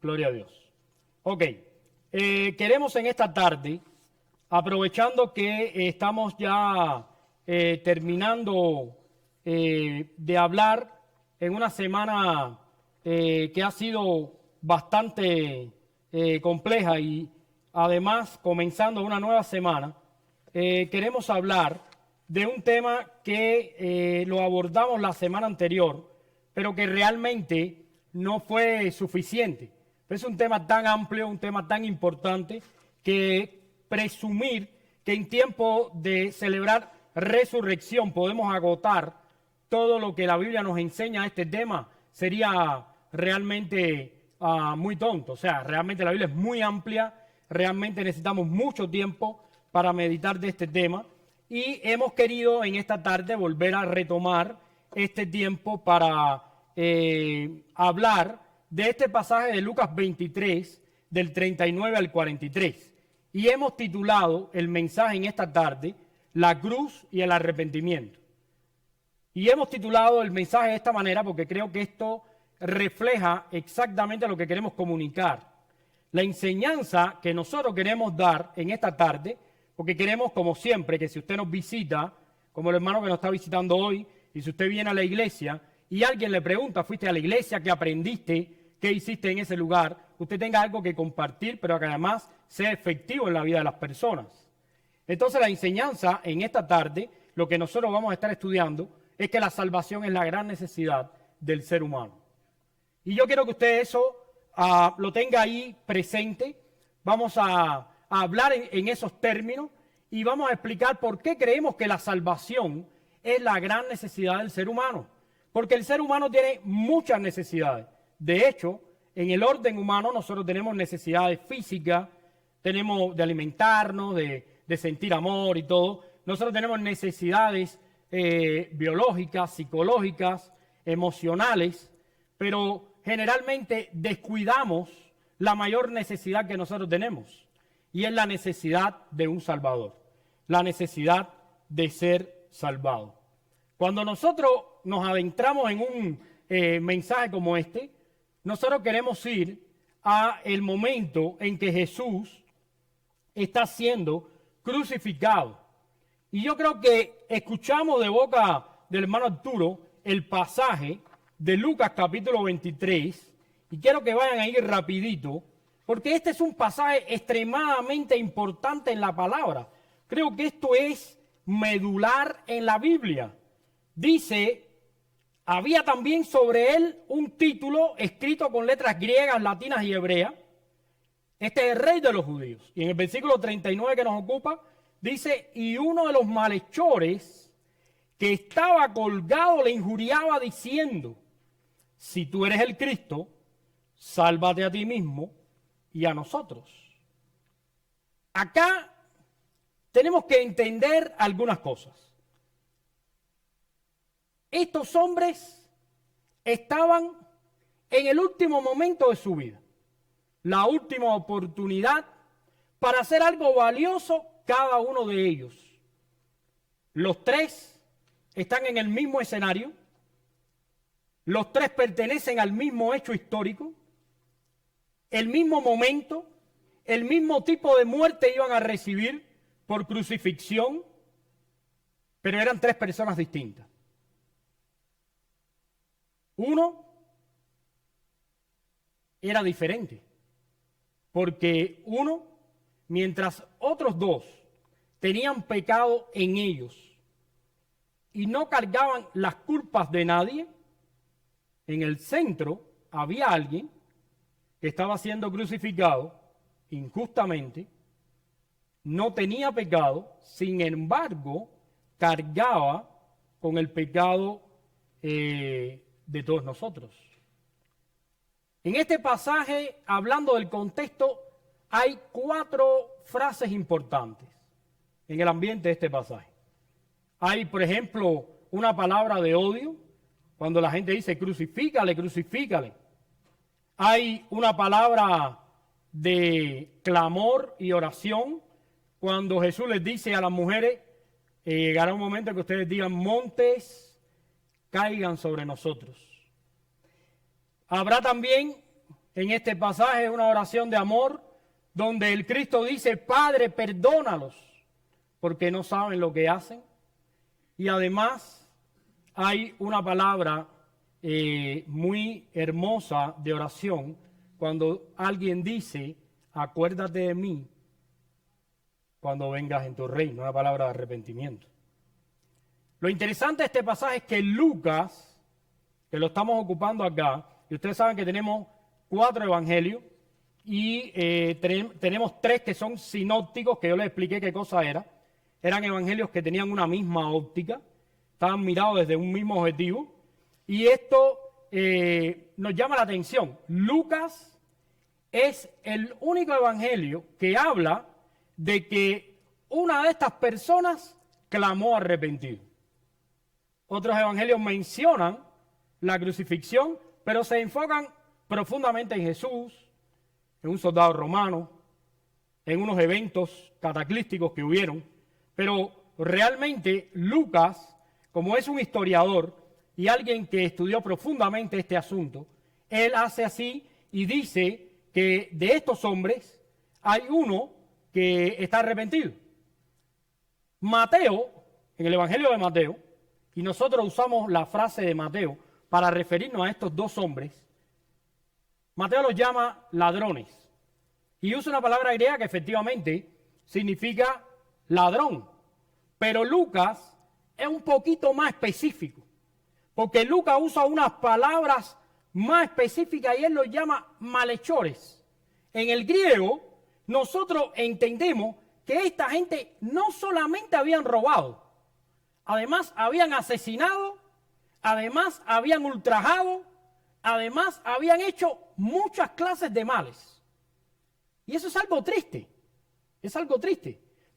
Gloria a Dios. Ok, queremos en esta tarde, aprovechando que estamos ya terminando de hablar en una semana que ha sido bastante compleja y además comenzando una nueva semana, queremos hablar de un tema que lo abordamos la semana anterior, pero que realmente no fue suficiente. Es un tema tan amplio, un tema tan importante, que presumir que en tiempo de celebrar resurrección podemos agotar todo lo que la Biblia nos enseña a este tema sería realmente muy tonto. O sea, realmente la Biblia es muy amplia, realmente necesitamos mucho tiempo para meditar de este tema y hemos querido en esta tarde volver a retomar este tiempo para hablar de este pasaje de Lucas 23, del 39 al 43. Y hemos titulado el mensaje en esta tarde, La cruz y el arrepentimiento. Y hemos titulado el mensaje de esta manera porque creo que esto refleja exactamente lo que queremos comunicar. La enseñanza que nosotros queremos dar en esta tarde, porque queremos, como siempre, que si usted nos visita, como el hermano que nos está visitando hoy, y si usted viene a la iglesia y alguien le pregunta, ¿fuiste a la iglesia? ¿Qué aprendiste? ¿Qué hiciste en ese lugar? Usted tenga algo que compartir, pero que además sea efectivo en la vida de las personas. Entonces la enseñanza en esta tarde, lo que nosotros vamos a estar estudiando, es que la salvación es la gran necesidad del ser humano. Y yo quiero que usted eso lo tenga ahí presente. Vamos a hablar en esos términos y vamos a explicar por qué creemos que la salvación es la gran necesidad del ser humano. Porque el ser humano tiene muchas necesidades. De hecho, en el orden humano nosotros tenemos necesidades físicas, tenemos de alimentarnos, de sentir amor y todo. Nosotros tenemos necesidades biológicas, psicológicas, emocionales, pero generalmente descuidamos la mayor necesidad que nosotros tenemos, y es la necesidad de un Salvador, la necesidad de ser salvado. Cuando nosotros nos adentramos en un mensaje como este, nosotros queremos ir a el momento en que Jesús está siendo crucificado. Y yo creo que escuchamos de boca del hermano Arturo el pasaje de Lucas capítulo 23, y quiero que vayan a ir rapidito, porque este es un pasaje extremadamente importante en la palabra. Creo que esto es medular en la Biblia. Dice, había también sobre él un título escrito con letras griegas, latinas y hebreas. Este es el rey de los judíos. Y en el versículo 39 que nos ocupa, dice, y uno de los malhechores que estaba colgado le injuriaba diciendo, si tú eres el Cristo, sálvate a ti mismo y a nosotros. Acá tenemos que entender algunas cosas. Estos hombres estaban en el último momento de su vida, la última oportunidad para hacer algo valioso cada uno de ellos. Los tres están en el mismo escenario, los tres pertenecen al mismo hecho histórico, el mismo momento, el mismo tipo de muerte iban a recibir por crucifixión, pero eran tres personas distintas. Uno era diferente, porque uno, mientras otros dos tenían pecado en ellos y no cargaban las culpas de nadie, en el centro había alguien que estaba siendo crucificado injustamente, no tenía pecado, sin embargo, cargaba con el pecado de todos nosotros. En este pasaje, hablando del contexto, hay 4 frases importantes en el ambiente de este pasaje. Hay, por ejemplo, una palabra de odio, cuando la gente dice crucifícale, crucifícale. Hay una palabra de clamor y oración, cuando Jesús les dice a las mujeres, llegará un momento en que ustedes digan, montes caigan sobre nosotros. Habrá también en este pasaje es una oración de amor donde el Cristo dice, Padre, perdónalos, porque no saben lo que hacen. Y además hay una palabra muy hermosa de oración cuando alguien dice, acuérdate de mí cuando vengas en tu reino, una palabra de arrepentimiento. Lo interesante de este pasaje es que Lucas, que lo estamos ocupando acá, y ustedes saben que tenemos 4 evangelios y tenemos 3 que son sinópticos, que yo les expliqué qué cosa era. Eran evangelios que tenían una misma óptica, estaban mirados desde un mismo objetivo, y esto nos llama la atención. Lucas es el único evangelio que habla de que una de estas personas clamó arrepentido. Otros evangelios mencionan la crucifixión, pero se enfocan profundamente en Jesús, en un soldado romano, en unos eventos cataclísticos que hubieron. Pero realmente Lucas, como es un historiador y alguien que estudió profundamente este asunto, él hace así y dice que de estos hombres hay uno que está arrepentido. Mateo, en el Evangelio de Mateo, y nosotros usamos la frase de Mateo para referirnos a estos 2 hombres, Mateo los llama ladrones y usa una palabra griega que efectivamente significa ladrón, pero Lucas es un poquito más específico, porque Lucas usa unas palabras más específicas y él los llama malhechores. En el griego, nosotros entendemos que esta gente no solamente habían robado, además habían asesinado, además habían ultrajado, además habían hecho muchas clases de males. Y eso es algo triste,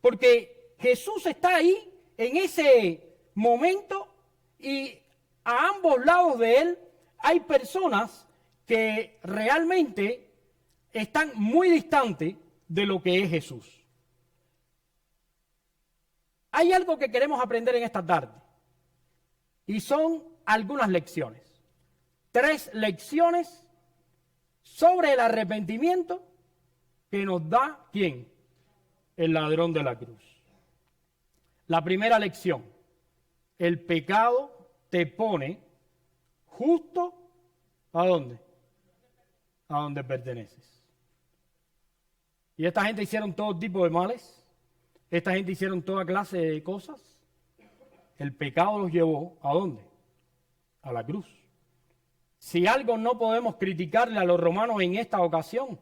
porque Jesús está ahí en ese momento y a ambos lados de él hay personas que realmente están muy distantes de lo que es Jesús. Hay algo que queremos aprender en esta tarde y son algunas lecciones. 3 lecciones sobre el arrepentimiento que nos da ¿quién? El ladrón de la cruz. La primera lección, el pecado te pone justo ¿a dónde? A donde perteneces. Y esta gente hicieron todo tipo de males, esta gente hicieron toda clase de cosas. El pecado los llevó ¿a dónde? A la cruz. Si algo no podemos criticarle a los romanos en esta ocasión,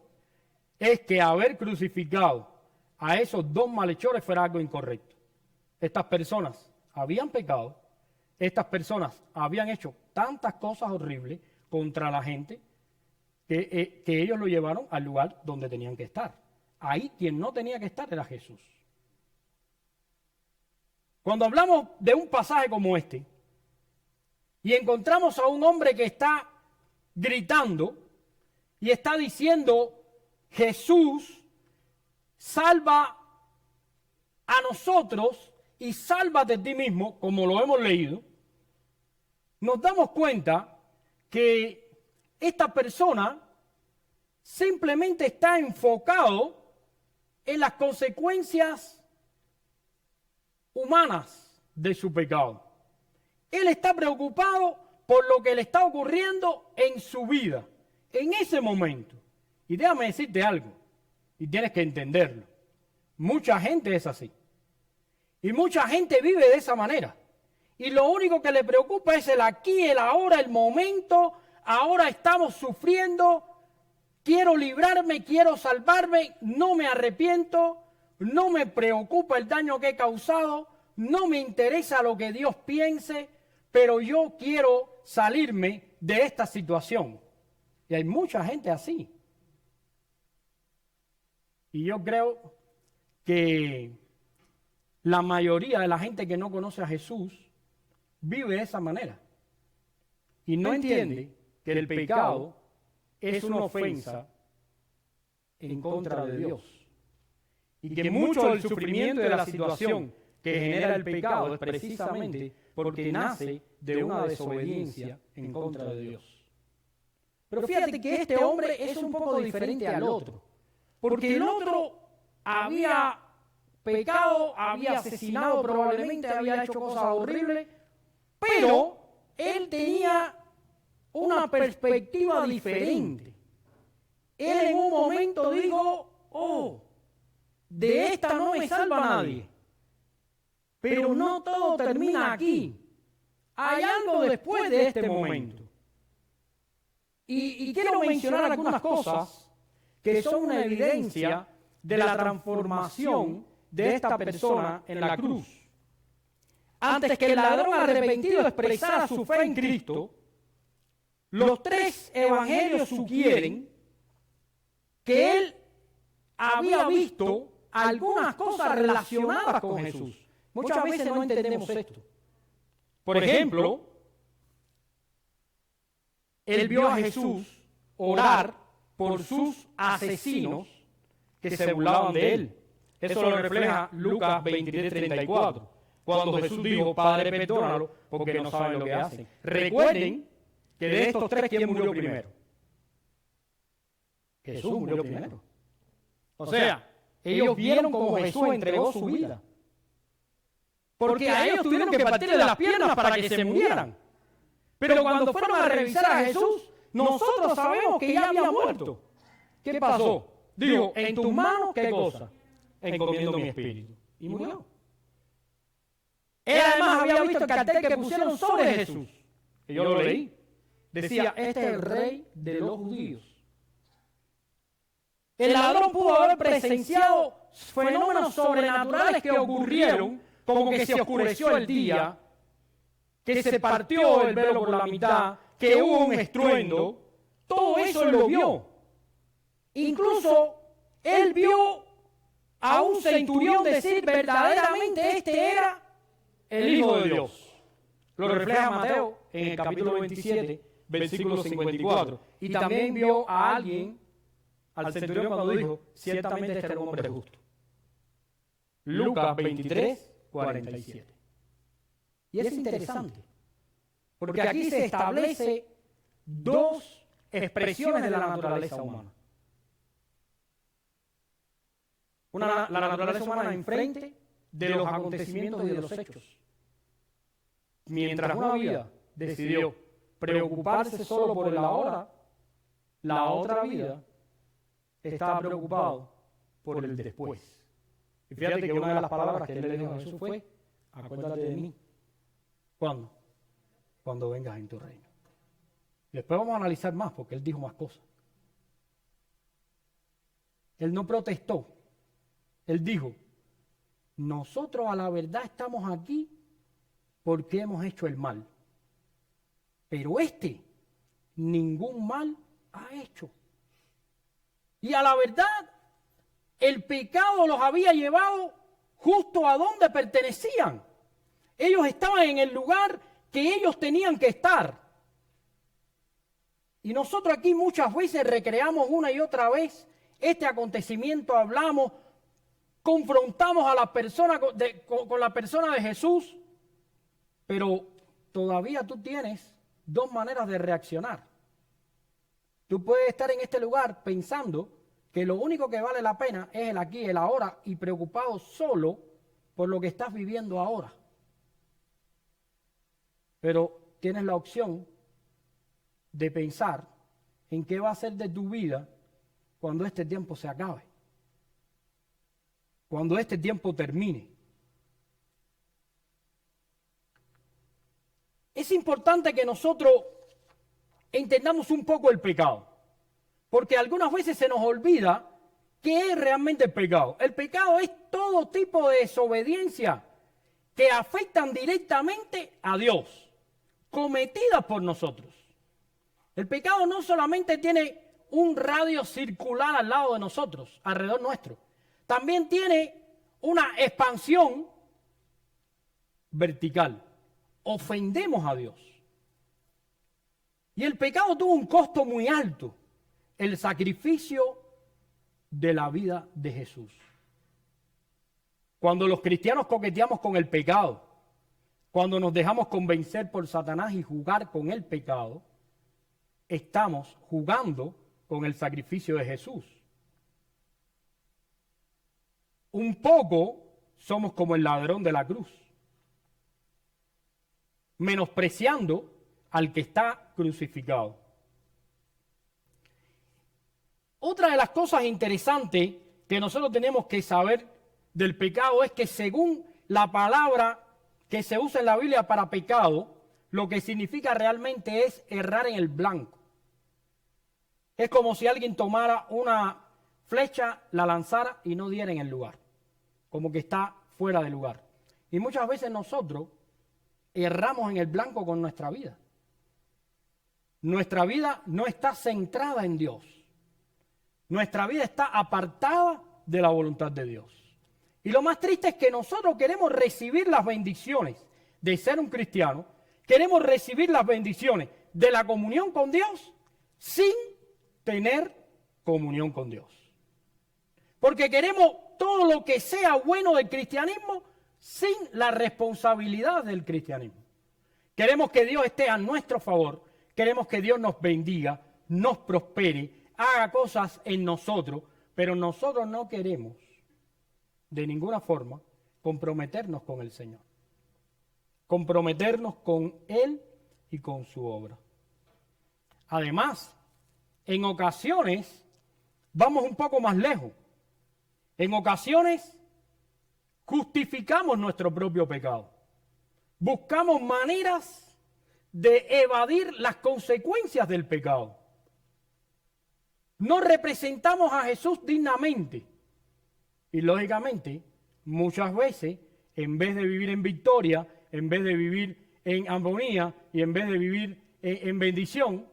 es que haber crucificado a esos 2 malhechores fuera algo incorrecto. Estas personas habían pecado, estas personas habían hecho tantas cosas horribles contra la gente que ellos lo llevaron al lugar donde tenían que estar. Ahí quien no tenía que estar era Jesús. Cuando hablamos de un pasaje como este y encontramos a un hombre que está gritando y está diciendo, Jesús, salva a nosotros y sálvate de ti mismo, como lo hemos leído, nos damos cuenta que esta persona simplemente está enfocado en las consecuencias humanas de su pecado. Él está preocupado por lo que le está ocurriendo en su vida, en ese momento. Y déjame decirte algo, y tienes que entenderlo. Mucha gente es así. Y mucha gente vive de esa manera. Y lo único que le preocupa es el aquí, el ahora, el momento. Ahora estamos sufriendo. Quiero librarme, quiero salvarme. No me arrepiento. No me preocupa el daño que he causado. No me interesa lo que Dios piense. Pero yo quiero salirme de esta situación. Y hay mucha gente así. Y yo creo que la mayoría de la gente que no conoce a Jesús vive de esa manera. Y no entiende que el pecado es una ofensa en contra de Dios. Y que mucho del sufrimiento de la situación que genera el pecado es precisamente porque nace de una desobediencia en contra de Dios. Pero fíjate que este hombre es un poco diferente al otro, porque el otro había pecado, había asesinado, probablemente había hecho cosas horribles, pero él tenía una perspectiva diferente. Él en un momento dijo, oh, de esta no me salva nadie. Pero no todo termina aquí. Hay algo después de este momento. Y quiero mencionar algunas cosas que son una evidencia de la transformación de esta persona en la cruz. Antes que el ladrón arrepentido expresara su fe en Cristo, los tres evangelios sugieren que él había visto algunas cosas relacionadas con Jesús. Muchas veces no entendemos esto. Por ejemplo, él vio a Jesús orar por sus asesinos que se burlaban de él. Eso lo refleja Lucas 23:34, cuando Jesús dijo, Padre, perdónalo, porque no saben lo que hacen. Recuerden que de estos tres, ¿quién murió primero? Jesús murió primero. O sea, ellos vieron cómo Jesús entregó su vida. Porque a ellos tuvieron que partirle las piernas para que se murieran. Pero cuando fueron a revisar a Jesús, nosotros sabemos que ya había muerto. ¿Qué pasó? Dijo, en tus manos, ¿qué cosa? Encomiendo mi espíritu. Y murió. Él además había visto el cartel que pusieron sobre Jesús. Y yo lo leí. Decía, este es el rey de los judíos. El ladrón pudo haber presenciado fenómenos sobrenaturales que ocurrieron, como que se oscureció el día, que se partió el velo por la mitad, que hubo un estruendo. Todo eso él lo vio. Incluso él vio a un centurión decir verdaderamente este era el Hijo de Dios. Lo refleja Mateo en el capítulo 27, versículo 54. Y también vio a alguien, al centurión, cuando dijo, ciertamente este era un hombre justo. Lucas 23:47. Y es interesante, porque aquí se establece dos expresiones de la naturaleza humana. La naturaleza humana enfrente de los acontecimientos y de los hechos. Mientras una vida decidió preocuparse solo por el ahora, la otra vida estaba preocupado por el después. Y fíjate que una de las palabras que él le dijo a Jesús fue, acuérdate de mí. ¿Cuándo? Cuando vengas en tu reino. Después vamos a analizar más porque él dijo más cosas. Él no protestó. Él dijo, nosotros a la verdad estamos aquí porque hemos hecho el mal. Pero ningún mal ha hecho. Y a la verdad, el pecado los había llevado justo a donde pertenecían. Ellos estaban en el lugar que ellos tenían que estar. Y nosotros aquí muchas veces recreamos una y otra vez este acontecimiento, hablamos, confrontamos a la persona con la persona de Jesús, pero todavía tú tienes dos maneras de reaccionar. Tú puedes estar en este lugar pensando que lo único que vale la pena es el aquí, el ahora, y preocupado solo por lo que estás viviendo ahora. Pero tienes la opción de pensar en qué va a ser de tu vida cuando este tiempo se acabe, cuando este tiempo termine. Es importante que nosotros entendamos un poco el pecado, porque algunas veces se nos olvida qué es realmente el pecado. El pecado es todo tipo de desobediencia que afectan directamente a Dios, cometidas por nosotros. El pecado no solamente tiene un radio circular al lado de nosotros, alrededor nuestro, también tiene una expansión vertical. Ofendemos a Dios. Y el pecado tuvo un costo muy alto, el sacrificio de la vida de Jesús. Cuando los cristianos coqueteamos con el pecado, cuando nos dejamos convencer por Satanás y jugar con el pecado, estamos jugando con el sacrificio de Jesús. Un poco somos como el ladrón de la cruz, menospreciando al que está crucificado. Otra de las cosas interesantes que nosotros tenemos que saber del pecado es que según la palabra que se usa en la Biblia para pecado, lo que significa realmente es errar en el blanco. Es como si alguien tomara una flecha, la lanzara y no diera en el lugar, como que está fuera de lugar. Y muchas veces nosotros erramos en el blanco con nuestra vida. Nuestra vida no está centrada en Dios. Nuestra vida está apartada de la voluntad de Dios. Y lo más triste es que nosotros queremos recibir las bendiciones de ser un cristiano, queremos recibir las bendiciones de la comunión con Dios sin tener comunión con Dios. Porque queremos todo lo que sea bueno del cristianismo sin la responsabilidad del cristianismo. Queremos que Dios esté a nuestro favor, queremos que Dios nos bendiga, nos prospere, haga cosas en nosotros, pero nosotros no queremos de ninguna forma comprometernos con el Señor, comprometernos con Él y con su obra. Además, en ocasiones vamos un poco más lejos. En ocasiones justificamos nuestro propio pecado. Buscamos maneras de evadir las consecuencias del pecado. No representamos a Jesús dignamente. Y lógicamente, muchas veces, en vez de vivir en victoria, en vez de vivir en armonía y en vez de vivir en bendición,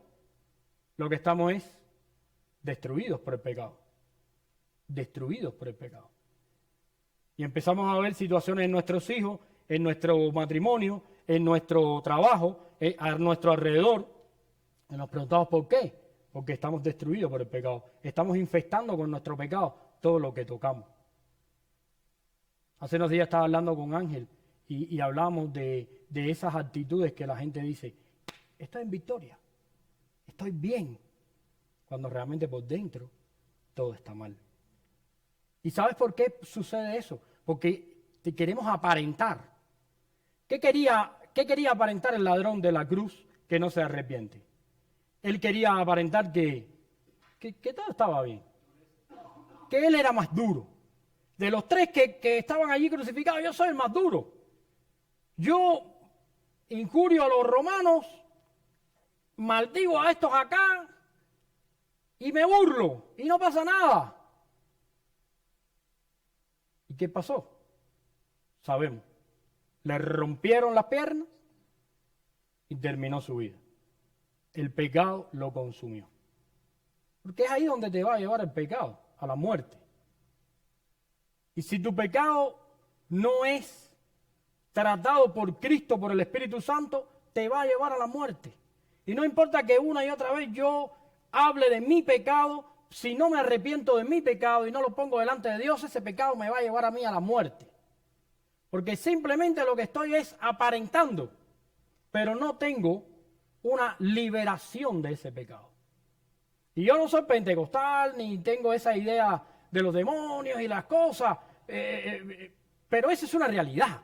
lo que estamos es destruidos por el pecado. Destruidos por el pecado. Y empezamos a ver situaciones en nuestros hijos, en nuestro matrimonio, en nuestro trabajo, a nuestro alrededor. Y nos preguntamos por qué. Porque estamos destruidos por el pecado. Estamos infectando con nuestro pecado todo lo que tocamos. Hace unos días estaba hablando con Ángel y hablamos de esas actitudes que la gente dice, estoy en victoria, estoy bien, cuando realmente por dentro todo está mal. ¿Y sabes por qué sucede eso? Porque te queremos aparentar. ¿Qué quería aparentar el ladrón de la cruz que no se arrepiente? Él quería aparentar que todo estaba bien, que él era más duro. De los tres que estaban allí crucificados, yo soy el más duro. Yo injurio a los romanos, maldigo a estos acá y me burlo y no pasa nada. ¿Y qué pasó? Sabemos. Le rompieron las piernas y terminó su vida. El pecado lo consumió. Porque es ahí donde te va a llevar el pecado, a la muerte. Y si tu pecado no es tratado por Cristo, por el Espíritu Santo, te va a llevar a la muerte. Y no importa que una y otra vez yo hable de mi pecado, si no me arrepiento de mi pecado y no lo pongo delante de Dios, ese pecado me va a llevar a mí a la muerte. Porque simplemente lo que estoy es aparentando, pero no tengo una liberación de ese pecado. Y yo no soy pentecostal, ni tengo esa idea de los demonios y las cosas, pero esa es una realidad.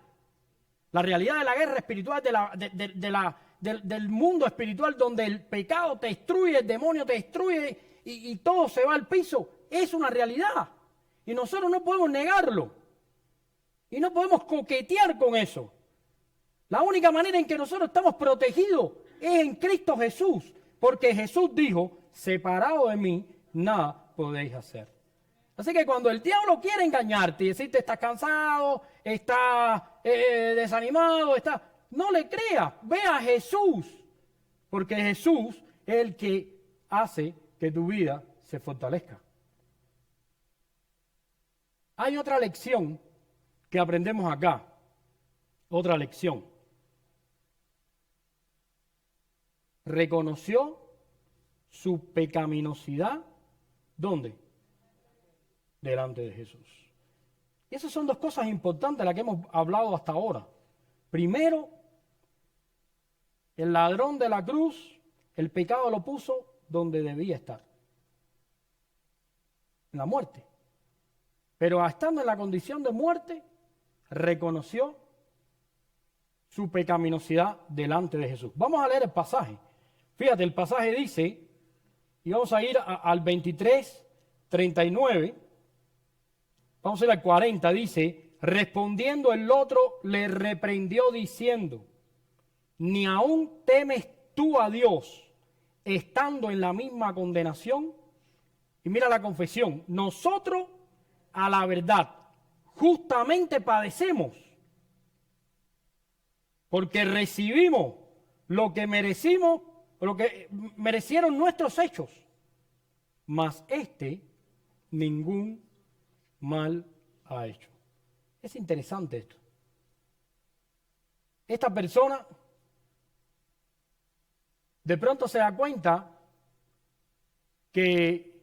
La realidad de la guerra espiritual, del mundo espiritual donde el pecado te destruye, el demonio te destruye y todo se va al piso, es una realidad. Y nosotros no podemos negarlo. Y no podemos coquetear con eso. La única manera en que nosotros estamos protegidos es en Cristo Jesús, porque Jesús dijo, separado de mí, nada podéis hacer. Así que cuando el diablo quiere engañarte y decirte estás cansado, estás desanimado, no le creas, ve a Jesús, porque Jesús es el que hace que tu vida se fortalezca. Hay otra lección que aprendemos acá, otra lección. Reconoció su pecaminosidad, ¿dónde? Delante de Jesús. Y esas son dos cosas importantes de las que hemos hablado hasta ahora. Primero, el ladrón de la cruz el pecado lo puso donde debía estar, en la muerte. Pero estando en la condición de muerte, reconoció su pecaminosidad delante de Jesús. Vamos a leer el pasaje. Fíjate, el pasaje dice, y vamos a ir al 23:39, vamos a ir al 40, dice, respondiendo el otro le reprendió diciendo, ¿ni aún temes tú a Dios estando en la misma condenación? Y mira la confesión, nosotros a la verdad justamente padecemos, porque recibimos lo que merecimos, lo que merecieron nuestros hechos, mas ningún mal ha hecho. Es interesante esto. Esta persona de pronto se da cuenta que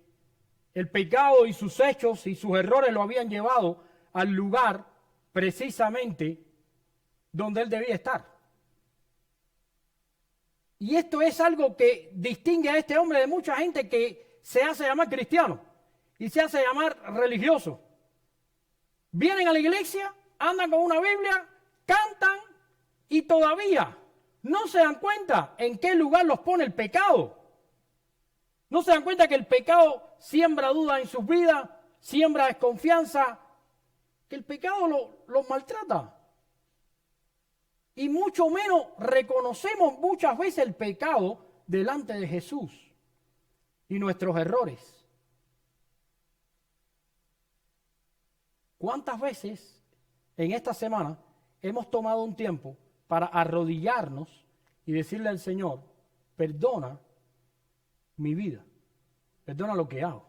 el pecado y sus hechos y sus errores lo habían llevado al lugar precisamente donde él debía estar. Y esto es algo que distingue a este hombre de mucha gente que se hace llamar cristiano y se hace llamar religioso. Vienen a la iglesia, andan con una Biblia, cantan y todavía no se dan cuenta en qué lugar los pone el pecado. No se dan cuenta que el pecado siembra duda en sus vidas, siembra desconfianza, que el pecado los maltrata. Y mucho menos reconocemos muchas veces el pecado delante de Jesús y nuestros errores. ¿Cuántas veces en esta semana hemos tomado un tiempo para arrodillarnos y decirle al Señor, perdona mi vida, perdona lo que hago,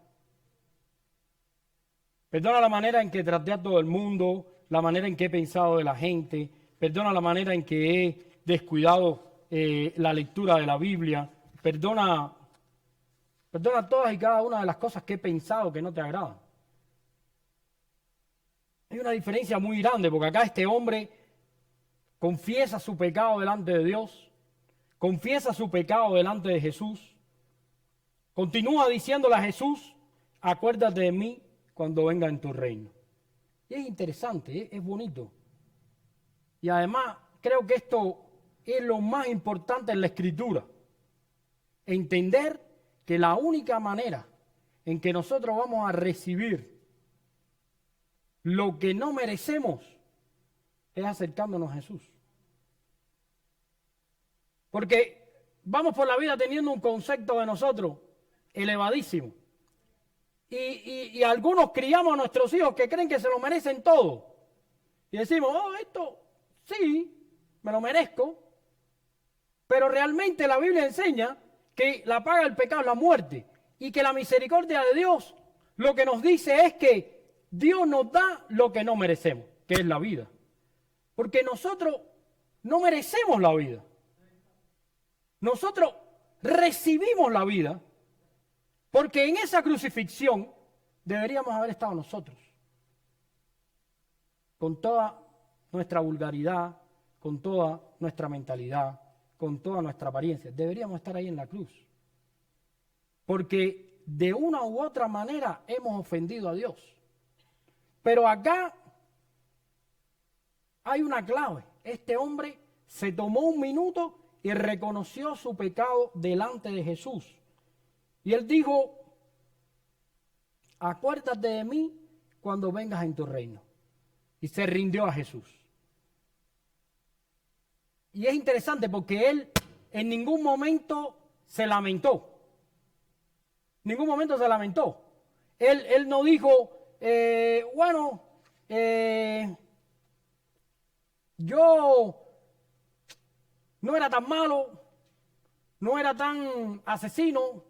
perdona la manera en que traté a todo el mundo, la manera en que he pensado de la gente, perdona la manera en que he descuidado la lectura de la Biblia, perdona todas y cada una de las cosas que he pensado que no te agradan. Hay una diferencia muy grande porque acá este hombre confiesa su pecado delante de Dios, confiesa su pecado delante de Jesús, continúa diciéndole a Jesús, acuérdate de mí cuando venga en tu reino. Y es interesante, es bonito. Y además creo que esto es lo más importante en la Escritura. Entender que la única manera en que nosotros vamos a recibir lo que no merecemos es acercándonos a Jesús. Porque vamos por la vida teniendo un concepto de nosotros elevadísimo. Y algunos criamos a nuestros hijos que creen que se lo merecen todo. Y decimos, oh, esto sí, me lo merezco. Pero realmente la Biblia enseña que la paga del pecado es la muerte. Y que la misericordia de Dios lo que nos dice es que Dios nos da lo que no merecemos, que es la vida. Porque nosotros no merecemos la vida. Nosotros recibimos la vida porque en esa crucifixión deberíamos haber estado nosotros. Con toda nuestra vulgaridad, con toda nuestra mentalidad, con toda nuestra apariencia. Deberíamos estar ahí en la cruz. Porque de una u otra manera hemos ofendido a Dios. Pero acá hay una clave. Este hombre se tomó un minuto y reconoció su pecado delante de Jesús. Y él dijo, acuérdate de mí cuando vengas en tu reino. Y se rindió a Jesús. Y es interesante porque él en ningún momento se lamentó. Ningún momento se lamentó. Él no dijo, yo no era tan malo, no era tan asesino,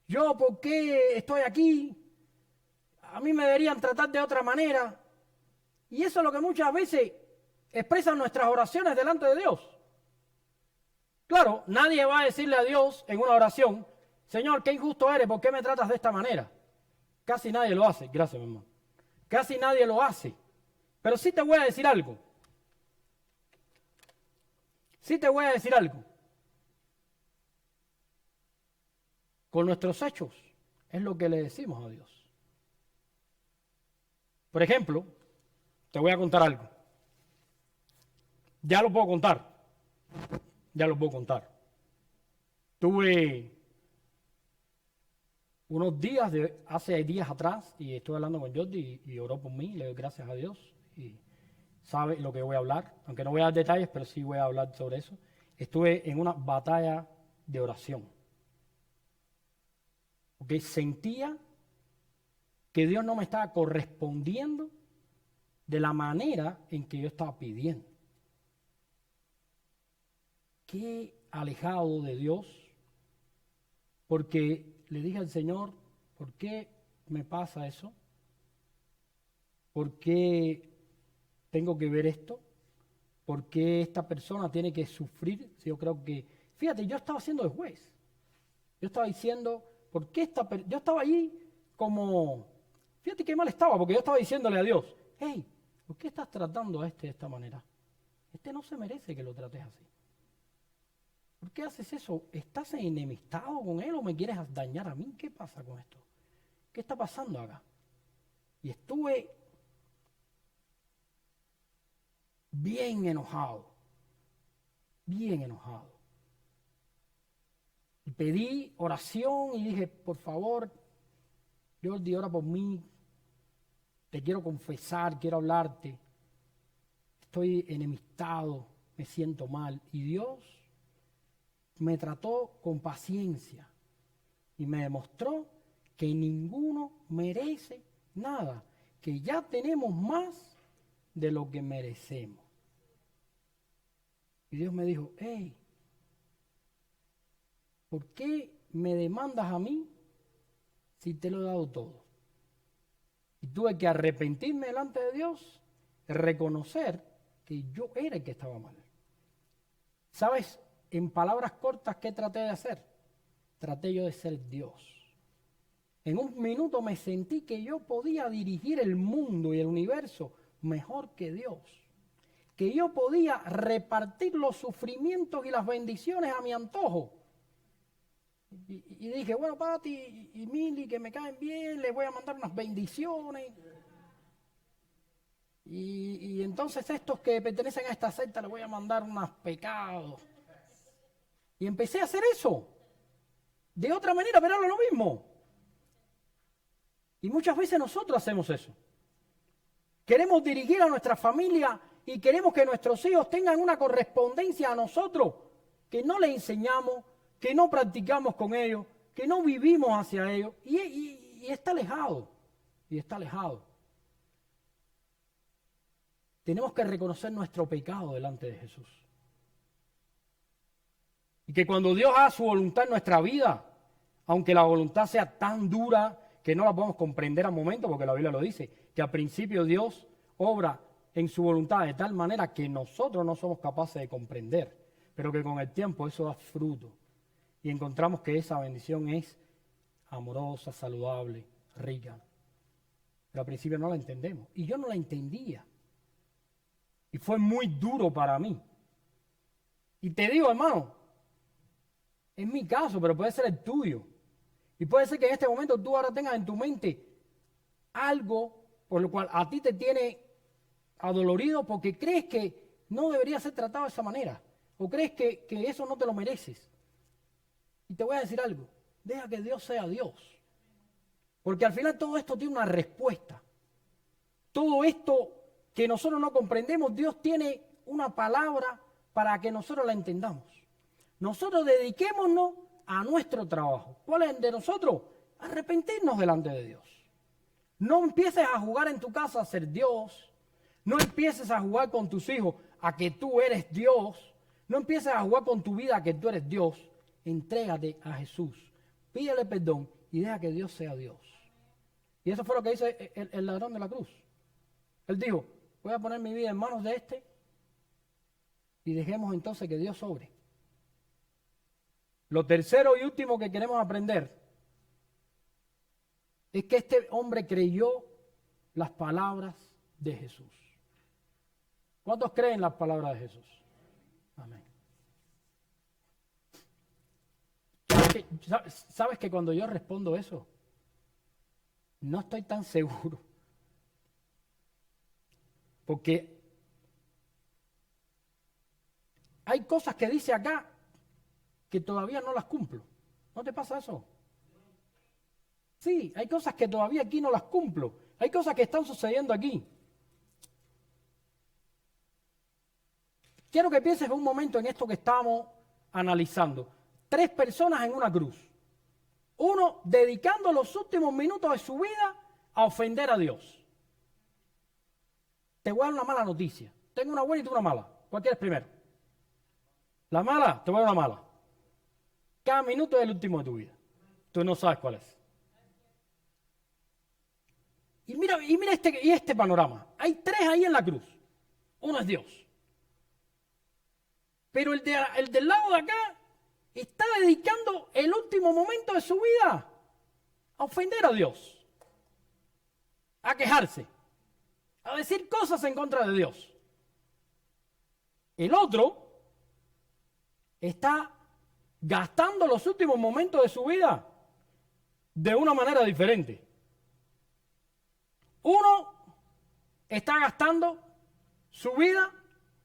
yo por qué estoy aquí, a mí me deberían tratar de otra manera. Y eso es lo que muchas veces expresan nuestras oraciones delante de Dios. Claro, nadie va a decirle a Dios en una oración, Señor, qué injusto eres, ¿por qué me tratas de esta manera? Casi nadie lo hace, gracias mi hermano. Casi nadie lo hace. Pero sí te voy a decir algo. Sí te voy a decir algo. con nuestros hechos es lo que le decimos a Dios. Por ejemplo, te voy a contar algo. Ya lo puedo contar. Ya lo puedo contar. Tuve unos días, hace días atrás, y estuve hablando con Jordi y oró por mí, le doy gracias a Dios, y sabe lo que voy a hablar, aunque no voy a dar detalles, pero sí voy a hablar sobre eso. Estuve en una batalla de oración, porque sentía que Dios no me estaba correspondiendo de la manera en que yo estaba pidiendo. Qué alejado de Dios, porque le dije al Señor, ¿por qué me pasa eso? ¿Por qué tengo que ver esto? ¿Por qué esta persona tiene que sufrir? Si yo creo que, fíjate, yo estaba siendo de juez. Yo estaba diciendo, ¿por qué yo estaba allí como, fíjate qué mal estaba, porque yo estaba diciéndole a Dios, hey, ¿por qué estás tratando a este de esta manera? Este no se merece que lo trates así. ¿Por qué haces eso? ¿Estás enemistado con él o me quieres dañar a mí? ¿Qué pasa con esto? ¿Qué está pasando acá? Y estuve bien enojado. Bien enojado. Y pedí oración y dije, por favor, Jordi, ora por mí. Te quiero confesar, quiero hablarte. Estoy enemistado, me siento mal. Y Dios me trató con paciencia y me demostró que ninguno merece nada, que ya tenemos más de lo que merecemos. Y Dios me dijo, hey, ¿por qué me demandas a mí si te lo he dado todo? Y tuve que arrepentirme delante de Dios, reconocer que yo era el que estaba mal. ¿Sabes? En palabras cortas, ¿qué traté de hacer? Traté yo de ser Dios. En un minuto me sentí que yo podía dirigir el mundo y el universo mejor que Dios. Que yo podía repartir los sufrimientos y las bendiciones a mi antojo. Y dije, bueno, Pati y Mili, que me caen bien, les voy a mandar unas bendiciones. Y entonces estos que pertenecen a esta secta les voy a mandar unos pecados. Y empecé a hacer eso. De otra manera, pero era lo mismo. Y muchas veces nosotros hacemos eso. Queremos dirigir a nuestra familia y queremos que nuestros hijos tengan una correspondencia a nosotros que no les enseñamos, que no practicamos con ellos, que no vivimos hacia ellos. Y está alejado. Y está alejado. Tenemos que reconocer nuestro pecado delante de Jesús. Y que cuando Dios haga su voluntad en nuestra vida, aunque la voluntad sea tan dura que no la podemos comprender al momento, porque la Biblia lo dice, que al principio Dios obra en su voluntad de tal manera que nosotros no somos capaces de comprender, pero que con el tiempo eso da fruto. Y encontramos que esa bendición es amorosa, saludable, rica. Pero al principio no la entendemos. Y yo no la entendía. Y fue muy duro para mí. Y te digo, hermano, es mi caso, pero puede ser el tuyo. Y puede ser que en este momento tú ahora tengas en tu mente algo por lo cual a ti te tiene adolorido porque crees que no debería ser tratado de esa manera. O crees que eso no te lo mereces. Y te voy a decir algo. Deja que Dios sea Dios. Porque al final todo esto tiene una respuesta. Todo esto que nosotros no comprendemos, Dios tiene una palabra para que nosotros la entendamos. Nosotros dediquémonos a nuestro trabajo. ¿Cuál es el de nosotros? Arrepentirnos delante de Dios. No empieces a jugar en tu casa a ser Dios. No empieces a jugar con tus hijos a que tú eres Dios. No empieces a jugar con tu vida a que tú eres Dios. Entrégate a Jesús. Pídele perdón y deja que Dios sea Dios. Y eso fue lo que hizo el ladrón de la cruz. Él dijo, voy a poner mi vida en manos de este y dejemos entonces que Dios obre. Lo tercero y último que queremos aprender es que este hombre creyó las palabras de Jesús. ¿Cuántos creen las palabras de Jesús? Amén. sabes que cuando yo respondo eso, no estoy tan seguro. Porque hay cosas que dice acá que todavía no las cumplo. ¿No te pasa eso? Sí, hay cosas que todavía aquí no las cumplo. Hay cosas que están sucediendo aquí. Quiero que pienses un momento en esto que estamos analizando. 3 personas en una cruz. Uno dedicando los últimos minutos de su vida a ofender a Dios. Te voy a dar una mala noticia. Tengo una buena y tú una mala. ¿Cuál quieres primero? La mala, te voy a dar una mala. Cada minuto es el último de tu vida. Tú no sabes cuál es. Y mira este panorama. Hay 3 ahí en la cruz. Uno es Dios. Pero el del lado de acá está dedicando el último momento de su vida a ofender a Dios, a quejarse, a decir cosas en contra de Dios. El otro está gastando los últimos momentos de su vida de una manera diferente. Uno está gastando su vida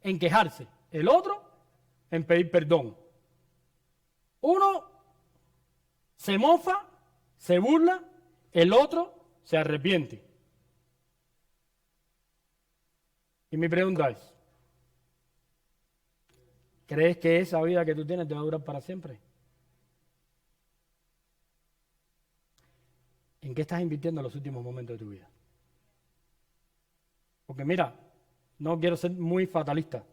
en quejarse, el otro en pedir perdón. Uno se mofa, se burla, el otro se arrepiente. Y mi pregunta es, ¿crees que esa vida que tú tienes te va a durar para siempre? ¿En qué estás invirtiendo los últimos momentos de tu vida? Porque mira, no quiero ser muy fatalista,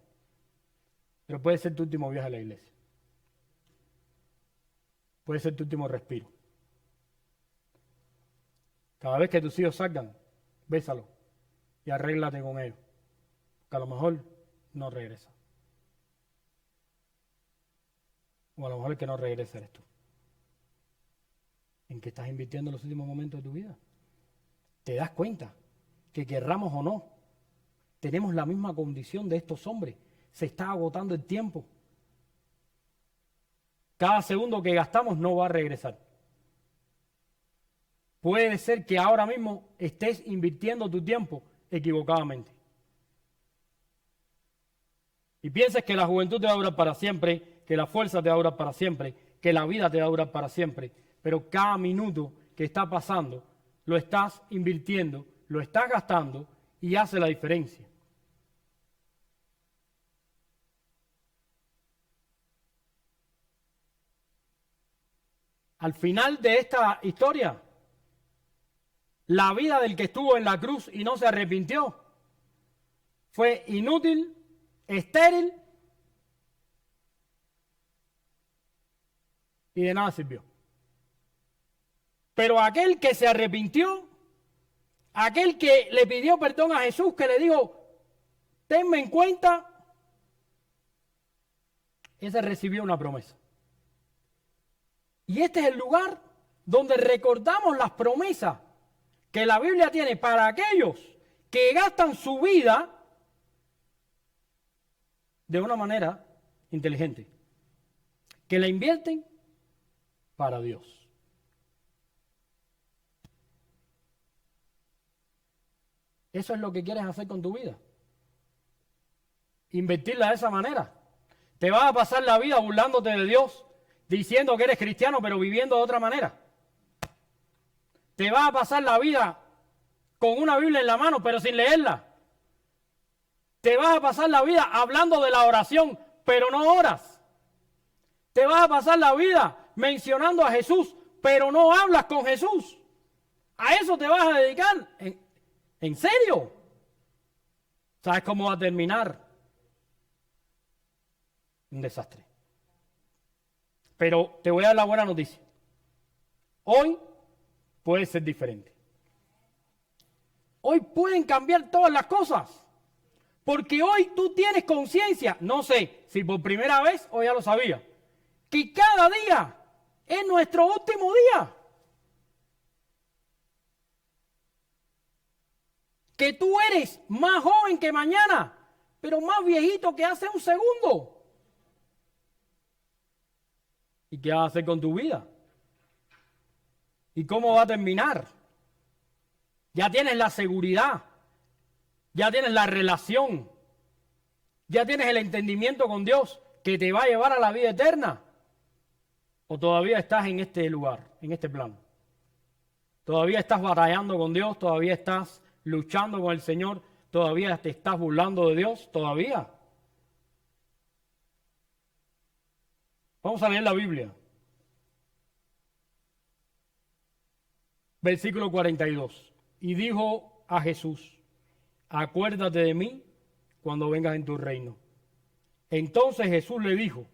pero puede ser tu último viaje a la iglesia. Puede ser tu último respiro. Cada vez que tus hijos salgan, bésalo y arréglate con ellos. Que a lo mejor no regresa. O a lo mejor el que no regresa eres tú. ¿En qué estás invirtiendo los últimos momentos de tu vida? ¿Te das cuenta que querramos o no, tenemos la misma condición de estos hombres? Se está agotando el tiempo. Cada segundo que gastamos no va a regresar. Puede ser que ahora mismo estés invirtiendo tu tiempo equivocadamente. Y pienses que la juventud te va a durar para siempre, que la fuerza te va a durar para siempre, que la vida te va a durar para siempre. Pero cada minuto que está pasando, lo estás invirtiendo, lo estás gastando y hace la diferencia. Al final de esta historia, la vida del que estuvo en la cruz y no se arrepintió fue inútil, estéril y de nada sirvió. Pero aquel que se arrepintió, aquel que le pidió perdón a Jesús, que le dijo, tenme en cuenta, ese recibió una promesa. Y este es el lugar donde recordamos las promesas que la Biblia tiene para aquellos que gastan su vida de una manera inteligente, que la invierten para Dios. ¿Eso es lo que quieres hacer con tu vida? Invertirla de esa manera. Te vas a pasar la vida burlándote de Dios, diciendo que eres cristiano, pero viviendo de otra manera. Te vas a pasar la vida con una Biblia en la mano, pero sin leerla. Te vas a pasar la vida hablando de la oración, pero no oras. Te vas a pasar la vida mencionando a Jesús, pero no hablas con Jesús. ¿A eso te vas a dedicar? ¿En serio? ¿Sabes cómo va a terminar? Un desastre. Pero te voy a dar la buena noticia. Hoy puede ser diferente. Hoy pueden cambiar todas las cosas. Porque hoy tú tienes conciencia, no sé si por primera vez o ya lo sabía, que cada día es nuestro último día. Que tú eres más joven que mañana, pero más viejito que hace un segundo. ¿Y qué vas a hacer con tu vida? ¿Y cómo va a terminar? Ya tienes la seguridad, ya tienes la relación, ya tienes el entendimiento con Dios que te va a llevar a la vida eterna. ¿O todavía estás en este lugar, en este plano? ¿Todavía estás batallando con Dios? ¿Todavía estás luchando con el Señor? ¿Todavía te estás burlando de Dios? ¿Todavía? Vamos a leer la Biblia. Versículo 42. Y dijo a Jesús: acuérdate de mí cuando vengas en tu reino. Entonces Jesús le dijo: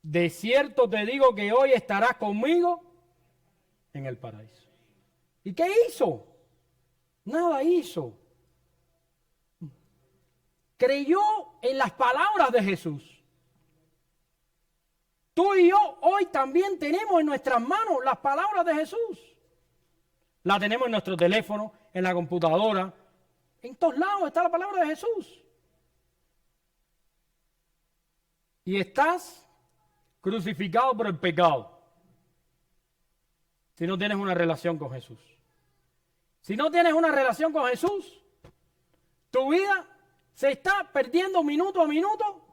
de cierto te digo que hoy estarás conmigo en el paraíso. ¿Y qué hizo? Nada hizo. Creyó en las palabras de Jesús. Tú y yo hoy también tenemos en nuestras manos las palabras de Jesús. La tenemos en nuestro teléfono, en la computadora. En todos lados está la palabra de Jesús. Y estás crucificado por el pecado si no tienes una relación con Jesús. Si no tienes una relación con Jesús, tu vida se está perdiendo minuto a minuto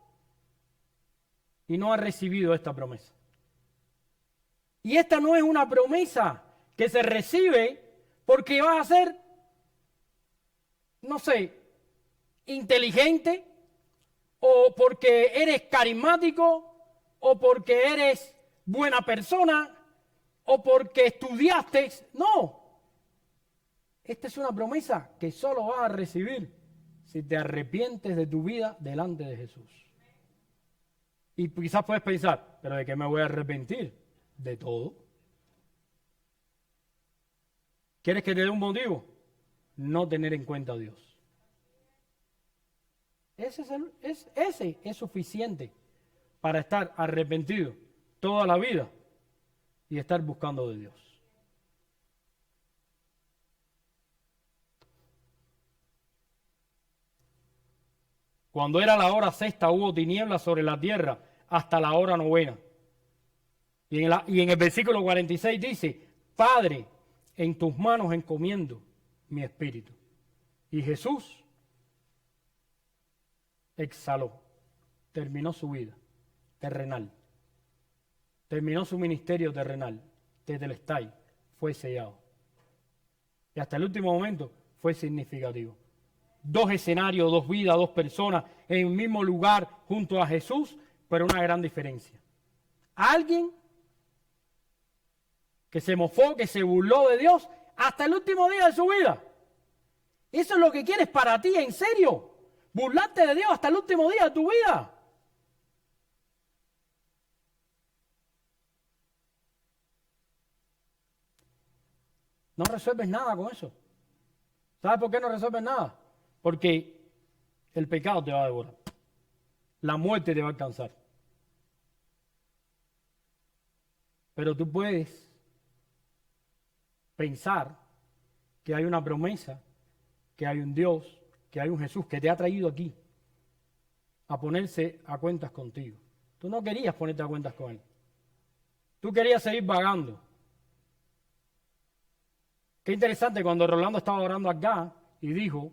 y no has recibido esta promesa. Y esta no es una promesa que se recibe porque vas a ser, no sé, inteligente, o porque eres carismático, o porque eres buena persona, o porque estudiaste. No. Esta es una promesa que solo vas a recibir si te arrepientes de tu vida delante de Jesús. Y quizás puedes pensar, ¿pero de qué me voy a arrepentir? De todo. ¿Quieres que te dé un motivo? No tener en cuenta a Dios. Ese es suficiente para estar arrepentido toda la vida y estar buscando de Dios. Cuando era la hora sexta hubo tinieblas sobre la tierra hasta la hora novena. Y en el versículo 46 dice: Padre, en tus manos encomiendo mi espíritu. Y Jesús exhaló, terminó su vida terrenal, terminó su ministerio terrenal, tetelestai, fue sellado. Y hasta el último momento fue significativo. 2 escenarios, 2 vidas, 2 personas en el mismo lugar junto a Jesús, pero una gran diferencia. Alguien que se mofó, que se burló de Dios hasta el último día de su vida. ¿Eso es lo que quieres para ti, en serio? ¿Burlarte de Dios hasta el último día de tu vida? No resuelves nada con eso. ¿Sabes por qué no resuelves nada? Porque el pecado te va a devorar. La muerte te va a alcanzar. Pero tú puedes pensar que hay una promesa, que hay un Dios, que hay un Jesús que te ha traído aquí a ponerse a cuentas contigo. Tú no querías ponerte a cuentas con Él. Tú querías seguir vagando. Qué interesante cuando Rolando estaba orando acá y dijo: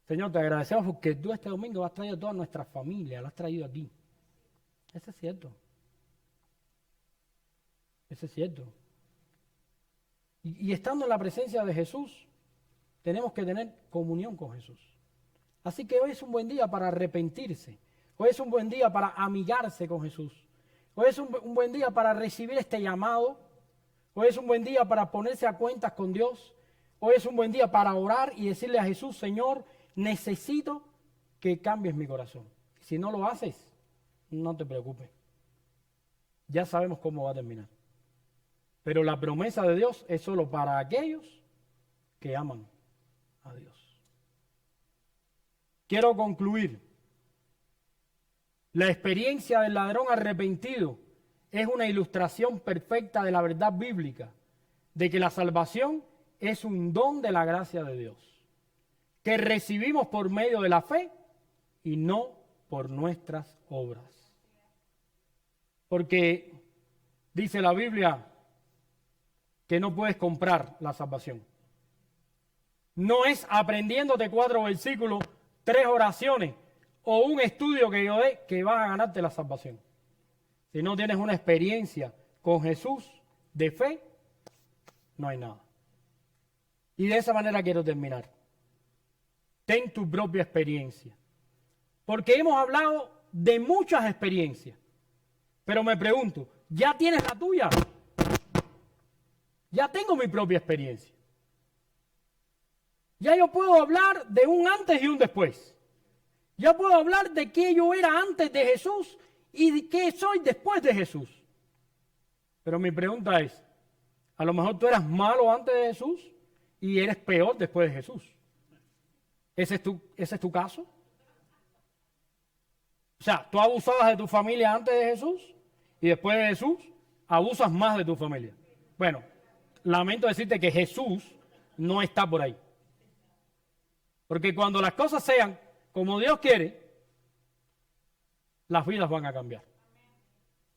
Señor, te agradecemos porque tú este domingo has traído a toda nuestra familia, la has traído aquí. Eso es cierto. Eso es cierto. Y estando en la presencia de Jesús, tenemos que tener comunión con Jesús. Así que hoy es un buen día para arrepentirse. Hoy es un buen día para amigarse con Jesús. Hoy es un buen día para recibir este llamado. Hoy es un buen día para ponerse a cuentas con Dios. Hoy es un buen día para orar y decirle a Jesús: Señor, necesito que cambies mi corazón. Si no lo haces, no te preocupes. Ya sabemos cómo va a terminar. Pero la promesa de Dios es solo para aquellos que aman a Dios. Quiero concluir. La experiencia del ladrón arrepentido es una ilustración perfecta de la verdad bíblica, de que la salvación es un don de la gracia de Dios, que recibimos por medio de la fe y no por nuestras obras. Porque dice la Biblia que no puedes comprar la salvación. No es aprendiéndote 4 versículos, 3 oraciones o un estudio que yo dé que vas a ganarte la salvación. Si no tienes una experiencia con Jesús de fe, no hay nada. Y de esa manera quiero terminar. Ten tu propia experiencia. Porque hemos hablado de muchas experiencias. Pero me pregunto, ¿ya tienes la tuya? Ya tengo mi propia experiencia. Ya yo puedo hablar de un antes y un después. Ya puedo hablar de qué yo era antes de Jesús y de qué soy después de Jesús. Pero mi pregunta es, a lo mejor tú eras malo antes de Jesús y eres peor después de Jesús. ¿Ese es tu caso? O sea, tú abusabas de tu familia antes de Jesús y después de Jesús abusas más de tu familia. Bueno, lamento decirte que Jesús no está por ahí. Porque cuando las cosas sean como Dios quiere, las vidas van a cambiar.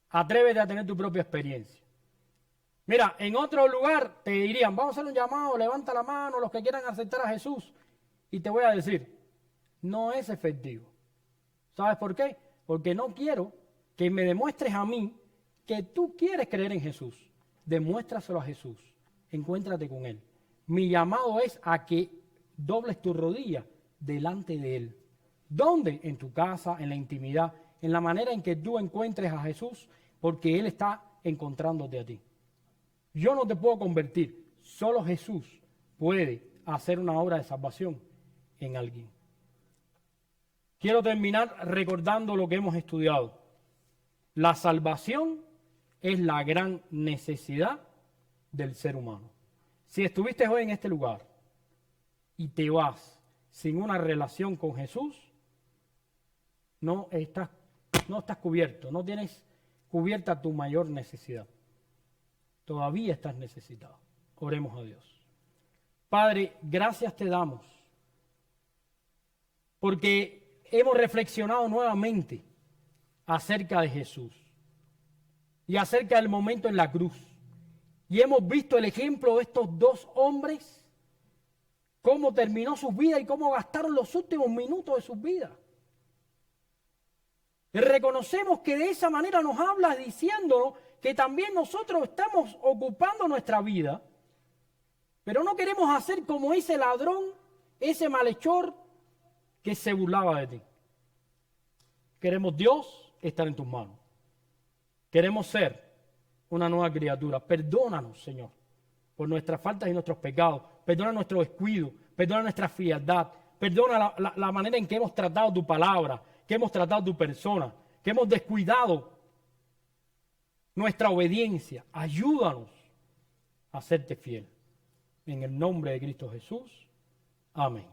Atrévete a tener tu propia experiencia. Mira, en otro lugar te dirían, vamos a hacer un llamado, levanta la mano los que quieran aceptar a Jesús. Y te voy a decir, no es efectivo. ¿Sabes por qué? Porque no quiero que me demuestres a mí que tú quieres creer en Jesús. Demuéstraselo a Jesús. Encuéntrate con Él. Mi llamado es a que dobles tu rodilla delante de Él. ¿Dónde? En tu casa, en la intimidad, en la manera en que tú encuentres a Jesús, porque Él está encontrándote a ti. Yo no te puedo convertir, solo Jesús puede hacer una obra de salvación en alguien. Quiero terminar recordando lo que hemos estudiado. La salvación es la gran necesidad del ser humano. Si estuviste hoy en este lugar y te vas sin una relación con Jesús, no estás cubierto, no tienes cubierta tu mayor necesidad. Todavía estás necesitado. Oremos a Dios. Padre, gracias te damos, porque hemos reflexionado nuevamente acerca de Jesús y acerca del momento en la cruz. Y hemos visto el ejemplo de estos dos hombres, cómo terminó su vida y cómo gastaron los últimos minutos de sus vidas. Y reconocemos que de esa manera nos hablas diciéndonos que también nosotros estamos ocupando nuestra vida, pero no queremos hacer como ese ladrón, ese malhechor que se burlaba de ti. Queremos, Dios, estar en tus manos. Queremos ser una nueva criatura. Perdónanos, Señor, por nuestras faltas y nuestros pecados. Perdona nuestro descuido. Perdona nuestra frialdad. Perdona la manera en que hemos tratado tu palabra, que hemos tratado tu persona, que hemos descuidado nuestra obediencia. Ayúdanos a serte fiel. En el nombre de Cristo Jesús. Amén.